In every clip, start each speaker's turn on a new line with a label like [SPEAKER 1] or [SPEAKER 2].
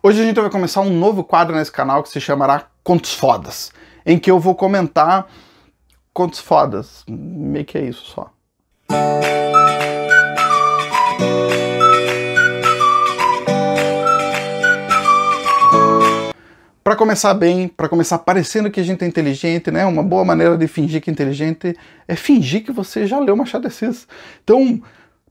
[SPEAKER 1] Hoje a gente vai começar um novo quadro nesse canal que se chamará Contos Fodas, em que eu vou comentar contos fodas, meio que é isso só. Para começar bem, para começar parecendo que a gente é inteligente, né? Uma boa maneira de fingir que é inteligente é fingir que você já leu Machado de Assis. Então,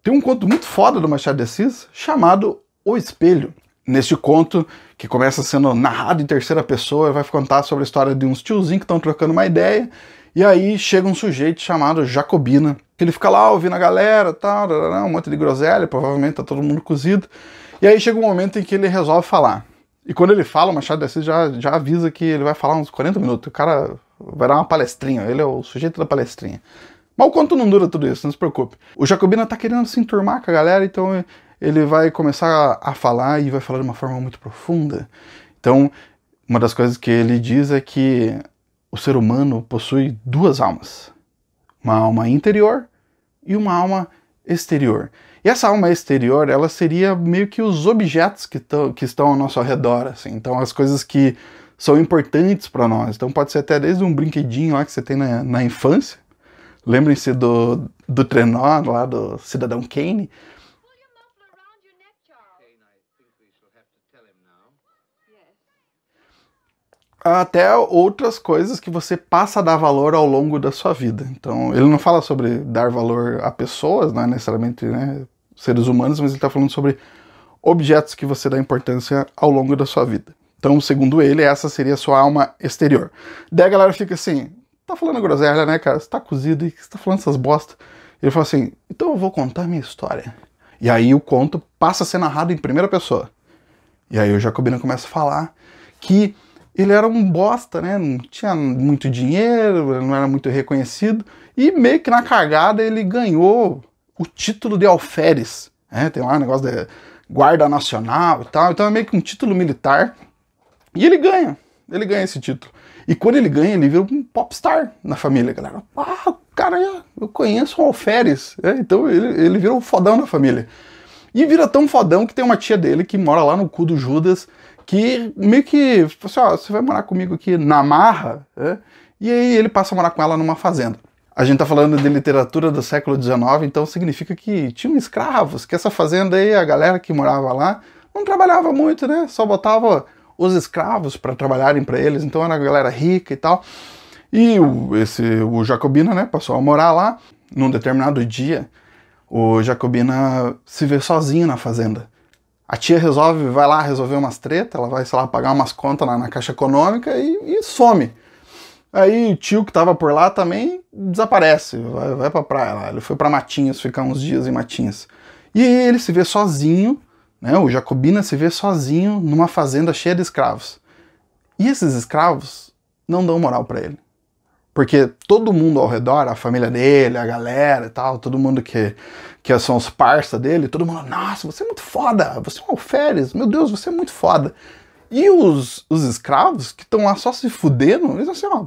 [SPEAKER 1] tem um conto muito foda do Machado de Assis chamado O Espelho. Neste conto, que começa sendo narrado em terceira pessoa, vai contar sobre a história de uns tiozinhos que estão trocando uma ideia, e aí chega um sujeito chamado Jacobina, que ele fica lá ouvindo a galera, tal, um monte de groselha, provavelmente tá todo mundo cozido, e aí chega um momento em que ele resolve falar. E quando ele fala, o Machado de Assis já avisa que ele vai falar uns 40 minutos, o cara vai dar uma palestrinha, ele é o sujeito da palestrinha. Mas o conto não dura tudo isso, não se preocupe. O Jacobina tá querendo se enturmar com a galera, então ele vai começar a falar e vai falar de uma forma muito profunda. Então, uma das coisas que ele diz é que o ser humano possui duas almas. Uma alma interior e uma alma exterior. E essa alma exterior, ela seria meio que os objetos que estão ao nosso redor, assim. Então, as coisas que são importantes para nós. Então, pode ser até desde um brinquedinho lá que você tem na infância. Lembrem-se do trenó lá do Cidadão Kane. Até outras coisas que você passa a dar valor ao longo da sua vida. Então, ele não fala sobre dar valor a pessoas, não é necessariamente, né, seres humanos, mas ele está falando sobre objetos que você dá importância ao longo da sua vida. Então, segundo ele, essa seria a sua alma exterior. Daí a galera fica assim, tá falando groselha, né, cara? Você tá cozido e você tá falando essas bosta. Ele fala assim, então eu vou contar a minha história. E aí o conto passa a ser narrado em primeira pessoa. E aí o Jacobina começa a falar que ele era um bosta, né? Não tinha muito dinheiro, não era muito reconhecido. E meio que na cagada ele ganhou o título de alferes. Né? Tem lá um negócio de guarda nacional e tal. Então é meio que um título militar. E ele ganha esse título. E quando ele ganha, ele vira um popstar na família. Galera, cara, eu conheço um alferes. Então ele vira um fodão na família. E vira tão fodão que tem uma tia dele que mora lá no cu do Judas, que meio que, assim, ó, você vai morar comigo aqui na marra, e aí ele passa a morar com ela numa fazenda. A gente tá falando de literatura do século XIX, então significa que tinham escravos, que essa fazenda aí, a galera que morava lá, não trabalhava muito, né? Só botava os escravos para trabalharem para eles, então era a galera rica e tal. E o Jacobina, né, passou a morar lá. Num determinado dia, o Jacobina se vê sozinho na fazenda. A tia vai lá resolver umas tretas, ela vai, sei lá, pagar umas contas na Caixa Econômica e some. Aí o tio que tava por lá também desaparece, vai pra praia lá. Ele foi pra Matinhos, ficar uns dias em Matinhos. E aí ele se vê sozinho, né, o Jacobina se vê sozinho numa fazenda cheia de escravos. E esses escravos não dão moral pra ele. Porque todo mundo ao redor, a família dele, a galera e tal, todo mundo que são os parça dele, todo mundo, nossa, você é muito foda, você é um alferes, meu Deus, você é muito foda. E os escravos que estão lá só se fudendo, eles assim, ó,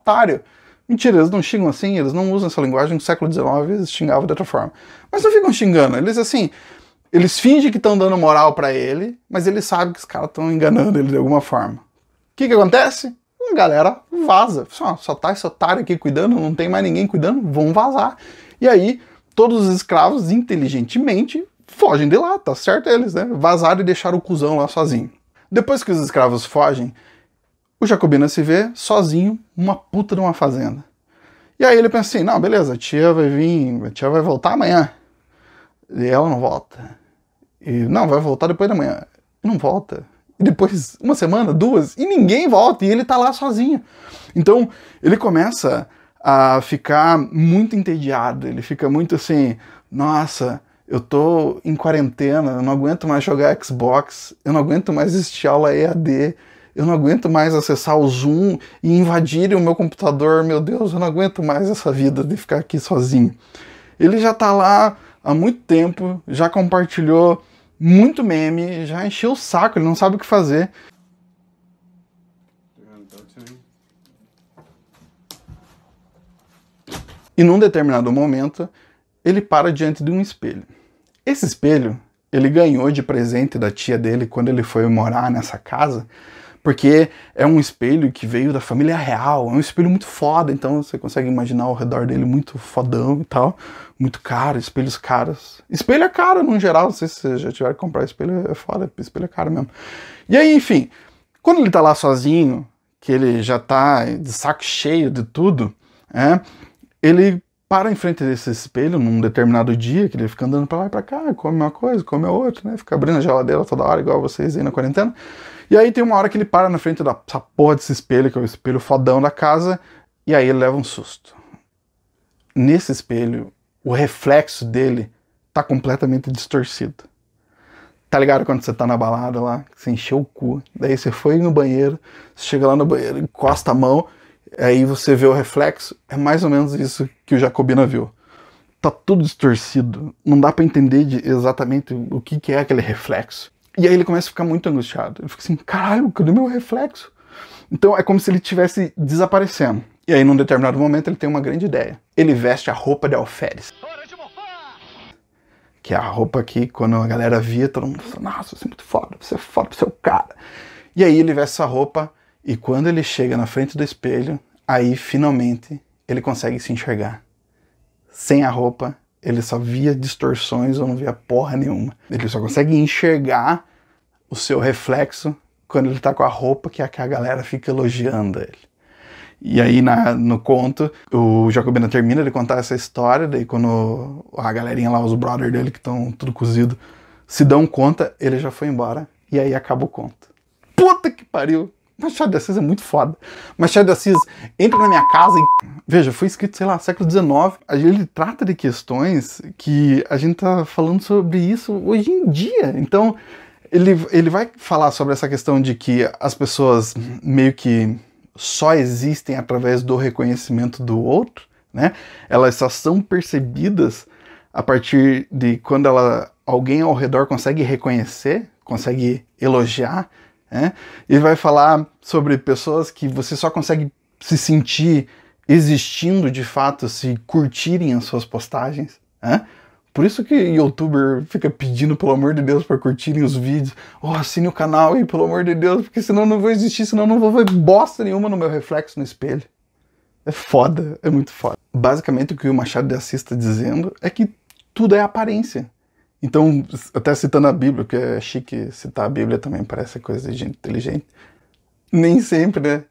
[SPEAKER 1] otário. Mentira, eles não xingam assim, eles não usam essa linguagem. No século XIX eles xingavam de outra forma. Mas não ficam xingando, eles assim, eles fingem que estão dando moral pra ele, mas eles sabem que os caras estão enganando ele de alguma forma. O que acontece? A galera vaza. Só tá esse otário aqui cuidando, não tem mais ninguém cuidando, vão vazar. E aí, todos os escravos, inteligentemente, fogem de lá, tá certo eles, né? Vazaram e deixaram o cuzão lá sozinho. Depois que os escravos fogem, o Jacobina se vê sozinho numa puta de uma fazenda. E aí ele pensa assim, não, beleza, a tia vai voltar amanhã. E ela não volta. E não, vai voltar depois da manhã. E não volta. E depois, uma semana, duas, e ninguém volta, e ele tá lá sozinho. Então, ele começa a ficar muito entediado, ele fica muito assim, nossa, eu tô em quarentena, eu não aguento mais jogar Xbox, eu não aguento mais assistir aula EAD, eu não aguento mais acessar o Zoom e invadirem o meu computador, meu Deus, eu não aguento mais essa vida de ficar aqui sozinho. Ele já tá lá há muito tempo, já compartilhou muito meme, já encheu o saco, ele não sabe o que fazer. E num determinado momento, ele para diante de um espelho. Esse espelho ele ganhou de presente da tia dele quando ele foi morar nessa casa, porque é um espelho que veio da família real, é um espelho muito foda, então você consegue imaginar ao redor dele muito fodão e tal, muito caro, espelhos caros. Espelho é caro no geral, não sei se você já tiver que comprar espelho, é foda, espelho é caro mesmo. E aí, enfim, quando ele tá lá sozinho, que ele já tá de saco cheio de tudo, ele para em frente desse espelho num determinado dia, que ele fica andando pra lá e pra cá, come uma coisa, come a outra, né? Fica abrindo a geladeira toda hora, igual vocês aí na quarentena. E aí tem uma hora que ele para na frente dessa porra desse espelho, que é o espelho fodão da casa, e aí ele leva um susto. Nesse espelho, o reflexo dele tá completamente distorcido. Tá ligado quando você tá na balada lá, você encheu o cu, daí você foi no banheiro, você chega lá no banheiro, encosta a mão, aí você vê o reflexo, é mais ou menos isso que o Jacobina viu. Tá tudo distorcido, não dá pra entender exatamente o que é aquele reflexo. E aí ele começa a ficar muito angustiado, ele fica assim, caralho, cadê meu reflexo? Então é como se ele estivesse desaparecendo. E aí num determinado momento ele tem uma grande ideia. Ele veste a roupa de alferes. Que é a roupa que quando a galera via, todo mundo falou, nossa, você é muito foda, você é o cara. E aí ele veste essa roupa, e quando ele chega na frente do espelho, aí finalmente ele consegue se enxergar. Sem a roupa, ele só via distorções ou não via porra nenhuma. Ele só consegue enxergar o seu reflexo quando ele tá com a roupa que a galera fica elogiando ele. E aí no conto, o Jacobina termina de contar essa história, daí quando a galerinha lá, os brothers dele que estão tudo cozido, se dão conta, ele já foi embora. E aí acaba o conto. Puta que pariu! Machado de Assis é muito foda. Machado de Assis entra na minha casa e... Veja, foi escrito, sei lá, século XIX. Ele trata de questões que a gente tá falando sobre isso hoje em dia. Então, ele vai falar sobre essa questão de que as pessoas meio que só existem através do reconhecimento do outro, né? Elas só são percebidas a partir de quando alguém ao redor consegue reconhecer, consegue elogiar, né? Ele vai falar sobre pessoas que você só consegue se sentir existindo de fato se curtirem as suas postagens, né? Por isso que o youtuber fica pedindo, pelo amor de Deus, para curtirem os vídeos. Oh, assine o canal aí, pelo amor de Deus, porque senão eu não vou existir, senão eu não vou ver bosta nenhuma no meu reflexo no espelho. É foda, é muito foda. Basicamente o que o Machado de Assis está dizendo é que tudo é aparência. Então, até citando a Bíblia, que é chique citar a Bíblia também, parece coisa de gente inteligente. Nem sempre, né?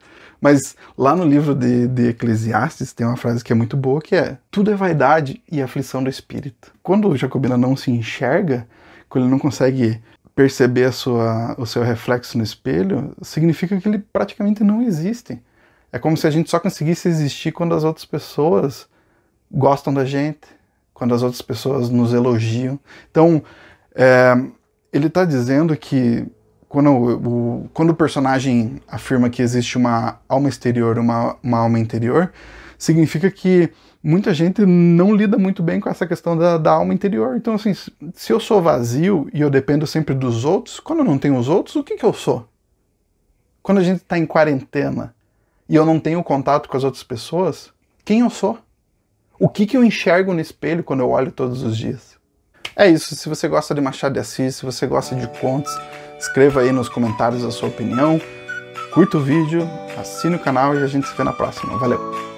[SPEAKER 1] Mas lá no livro de Eclesiastes tem uma frase que é muito boa, que é: tudo é vaidade e aflição do espírito. Quando o Jacobina não se enxerga, quando ele não consegue perceber o seu reflexo no espelho, significa que ele praticamente não existe. É como se a gente só conseguisse existir quando as outras pessoas gostam da gente, quando as outras pessoas nos elogiam. Então, ele está dizendo que quando o personagem afirma que existe uma alma exterior, uma alma interior, significa que muita gente não lida muito bem com essa questão da alma interior. Então, assim, se eu sou vazio e eu dependo sempre dos outros, quando eu não tenho os outros, o que eu sou? Quando a gente está em quarentena e eu não tenho contato com as outras pessoas, quem eu sou? O que eu enxergo no espelho quando eu olho todos os dias? É isso. Se você gosta de Machado de Assis, se você gosta de contos, escreva aí nos comentários a sua opinião, curta o vídeo, assine o canal e a gente se vê na próxima. Valeu!